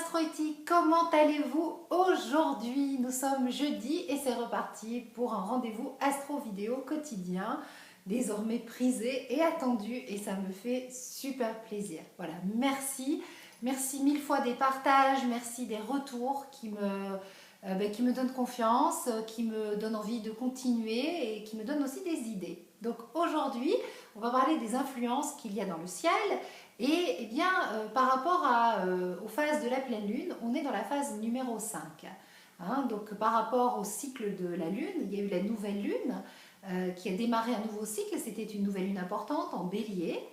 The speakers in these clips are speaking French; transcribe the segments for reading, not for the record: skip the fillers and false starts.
astroéthique, comment allez-vous aujourd'hui? Nous sommes jeudi et c'est reparti pour un rendez-vous astro vidéo quotidien, désormais prisé et attendu, et ça me fait super plaisir. Voilà, merci mille fois des partages, merci des retours qui me donnent confiance, qui me donnent envie de continuer et qui me donnent aussi des idées. Donc aujourd'hui, on va parler des influences qu'il y a dans le ciel. Et eh bien, par rapport aux phases de la pleine lune, on est dans la phase numéro 5. Hein, donc par rapport au cycle de la lune, il y a eu la nouvelle lune qui a démarré un nouveau cycle. C'était une nouvelle lune importante en bélier.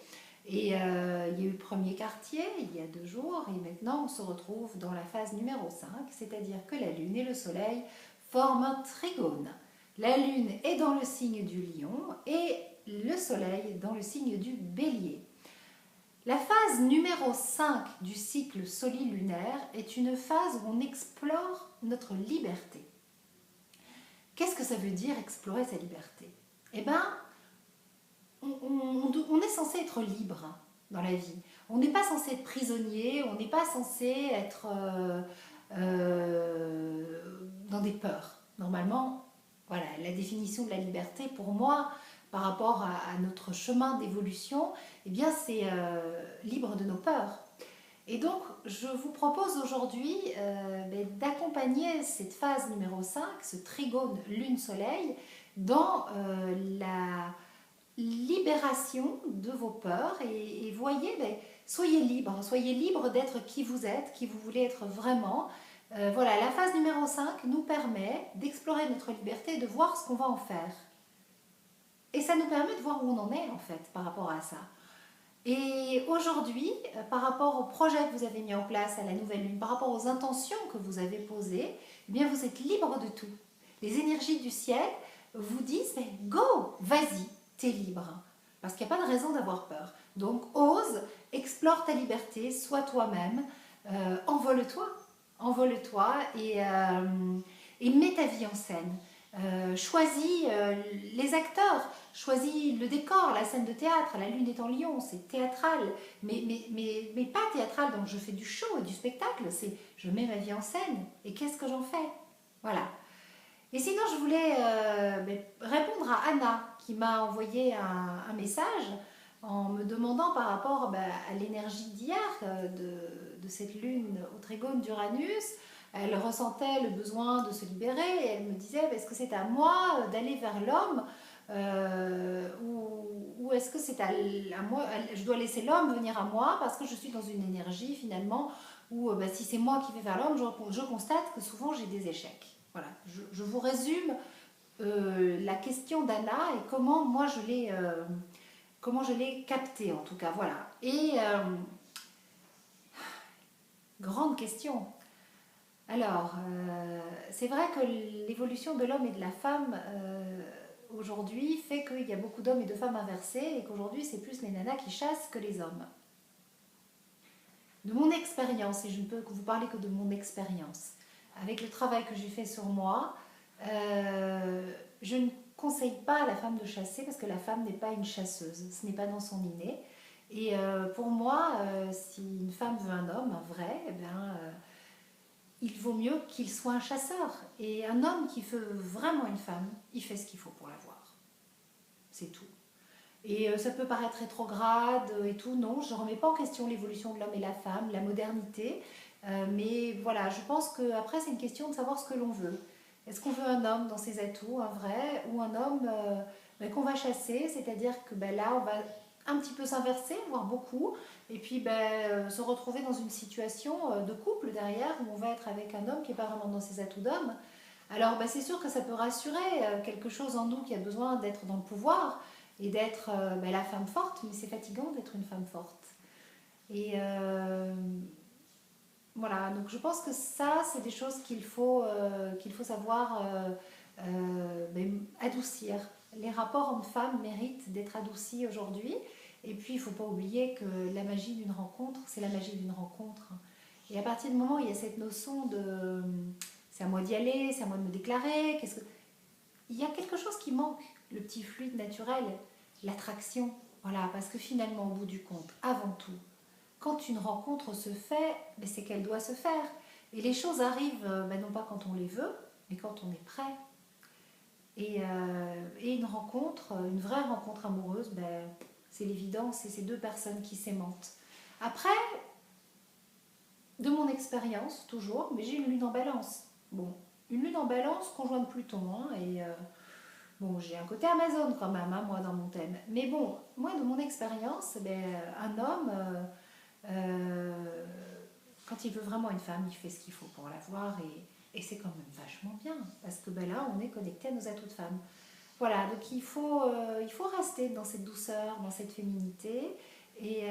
Et il y a eu le premier quartier il y a 2 jours. Et maintenant, on se retrouve dans la phase numéro 5, c'est-à-dire que la lune et le soleil forment un trigone. La lune est dans le signe du lion et le soleil dans le signe du bélier. La phase numéro 5 du cycle solilunaire est une phase où on explore notre liberté. Qu'est-ce que ça veut dire explorer sa liberté? Eh bien, on est censé être libre dans la vie. On n'est pas censé être prisonnier, on n'est pas censé être dans des peurs. Normalement, voilà, la définition de la liberté pour moi, par rapport à notre chemin d'évolution, eh bien c'est libre de nos peurs. Et donc je vous propose aujourd'hui d'accompagner cette phase numéro 5, ce trigone lune-soleil, dans la libération de vos peurs et voyez, soyez libre d'être qui vous êtes, qui vous voulez être vraiment. Voilà, la phase numéro 5 nous permet d'explorer notre liberté et de voir ce qu'on va en faire. Et ça nous permet de voir où on en est en fait par rapport à ça. Et aujourd'hui, par rapport au projet que vous avez mis en place à la nouvelle lune, par rapport aux intentions que vous avez posées, eh bien vous êtes libre de tout. Les énergies du ciel vous disent go, vas-y, t'es libre. Parce qu'il n'y a pas de raison d'avoir peur. Donc ose, explore ta liberté, sois toi-même, envole-toi et mets ta vie en scène. Choisis les acteurs, choisis le décor, la scène de théâtre. La lune est en lion, c'est théâtral, mais pas théâtral, donc je fais du show et du spectacle, c'est je mets ma vie en scène et qu'est-ce que j'en fais? Voilà. Et sinon, je voulais répondre à Anna qui m'a envoyé un message en me demandant par rapport à l'énergie d'hier de cette lune au trigone d'Uranus. Elle ressentait le besoin de se libérer et elle me disait est-ce que c'est à moi d'aller vers l'homme ou est-ce que c'est à moi, je dois laisser l'homme venir à moi parce que je suis dans une énergie finalement où si c'est moi qui vais vers l'homme, je constate que souvent j'ai des échecs. Voilà, je vous résume la question d'Anna et comment moi je l'ai captée en tout cas. Voilà. Et grande question. Alors, c'est vrai que l'évolution de l'homme et de la femme aujourd'hui fait qu'il y a beaucoup d'hommes et de femmes inversés et qu'aujourd'hui c'est plus les nanas qui chassent que les hommes. De mon expérience, et je ne peux vous parler que de mon expérience, avec le travail que j'ai fait sur moi, je ne conseille pas à la femme de chasser parce que la femme n'est pas une chasseuse, ce n'est pas dans son inné. Et pour moi, si une femme veut un homme, un vrai, eh bien, il vaut mieux qu'il soit un chasseur. Et un homme qui veut vraiment une femme, il fait ce qu'il faut pour l'avoir. C'est tout. Et ça peut paraître rétrograde et tout, non, je ne remets pas en question l'évolution de l'homme et la femme, la modernité, mais voilà, je pense qu'après c'est une question de savoir ce que l'on veut. Est-ce qu'on veut un homme dans ses atouts, un vrai, ou un homme qu'on va chasser, c'est-à-dire que là on va un petit peu s'inverser, voire beaucoup, et puis se retrouver dans une situation de couple derrière où on va être avec un homme qui n'est pas vraiment dans ses atouts d'homme. Alors c'est sûr que ça peut rassurer quelque chose en nous qui a besoin d'être dans le pouvoir, et d'être la femme forte, mais c'est fatigant d'être une femme forte. Et voilà, donc je pense que ça, c'est des choses qu'il faut savoir adoucir. Les rapports hommes-femmes méritent d'être adoucis aujourd'hui. Et puis, il ne faut pas oublier que la magie d'une rencontre, c'est la magie d'une rencontre. Et à partir du moment où il y a cette notion de c'est à moi d'y aller, c'est à moi de me déclarer, il y a quelque chose qui manque. Le petit fluide naturel, l'attraction, voilà, parce que finalement, au bout du compte, avant tout, quand une rencontre se fait, ben, c'est qu'elle doit se faire. Et les choses arrivent, ben, non pas quand on les veut, mais quand on est prêt. Et une rencontre, une vraie rencontre amoureuse, ben, c'est l'évidence, c'est ces deux personnes qui s'aimantent. Après, de mon expérience, toujours, mais j'ai une lune en balance. Bon, une lune en balance conjointe Pluton, hein, et bon, j'ai un côté Amazon quand même, hein, moi, dans mon thème. Mais bon, moi, de mon expérience, ben, un homme, quand il veut vraiment une femme, il fait ce qu'il faut pour l'avoir, et c'est quand même vachement bien, parce que ben, là, on est connecté à nos atouts de femme. Voilà, donc il faut rester dans cette douceur, dans cette féminité, et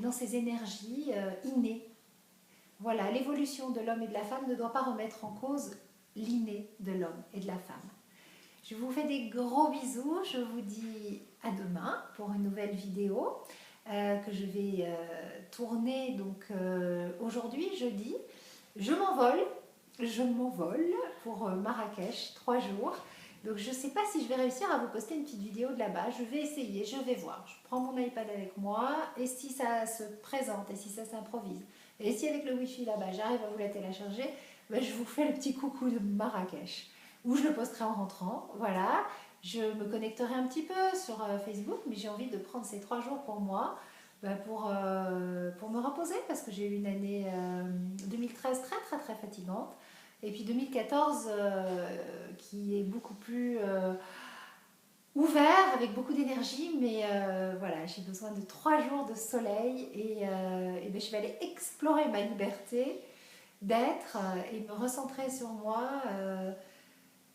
dans ces énergies innées. Voilà, l'évolution de l'homme et de la femme ne doit pas remettre en cause l'inné de l'homme et de la femme. Je vous fais des gros bisous, je vous dis à demain pour une nouvelle vidéo que je vais tourner donc aujourd'hui, jeudi. Je m'envole pour Marrakech, 3 jours. Donc je ne sais pas si je vais réussir à vous poster une petite vidéo de là-bas, je vais essayer, je vais voir. Je prends mon iPad avec moi et si ça se présente et si ça s'improvise, et si avec le Wi-Fi là-bas j'arrive à vous la télécharger, ben, je vous fais le petit coucou de Marrakech. Ou je le posterai en rentrant, voilà. Je me connecterai un petit peu sur Facebook, mais j'ai envie de prendre ces 3 jours pour moi, ben, pour me reposer, parce que j'ai eu une année 2013 très très très fatigante. Et puis 2014 qui est beaucoup plus ouvert, avec beaucoup d'énergie, mais voilà, j'ai besoin de 3 jours de soleil et ben, je vais aller explorer ma liberté d'être et me recentrer sur moi,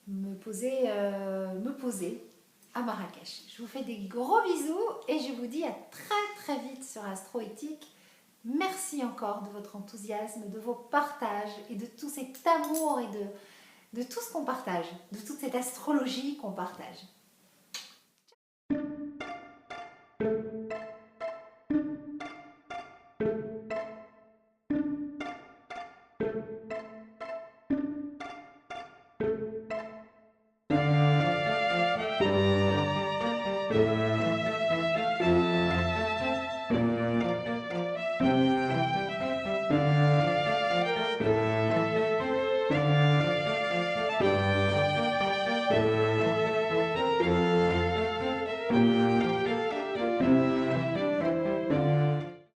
me poser à Marrakech. Je vous fais des gros bisous et je vous dis à très très vite sur Astroéthique. Merci encore de votre enthousiasme, de vos partages et de tout cet amour et de tout ce qu'on partage, de toute cette astrologie qu'on partage.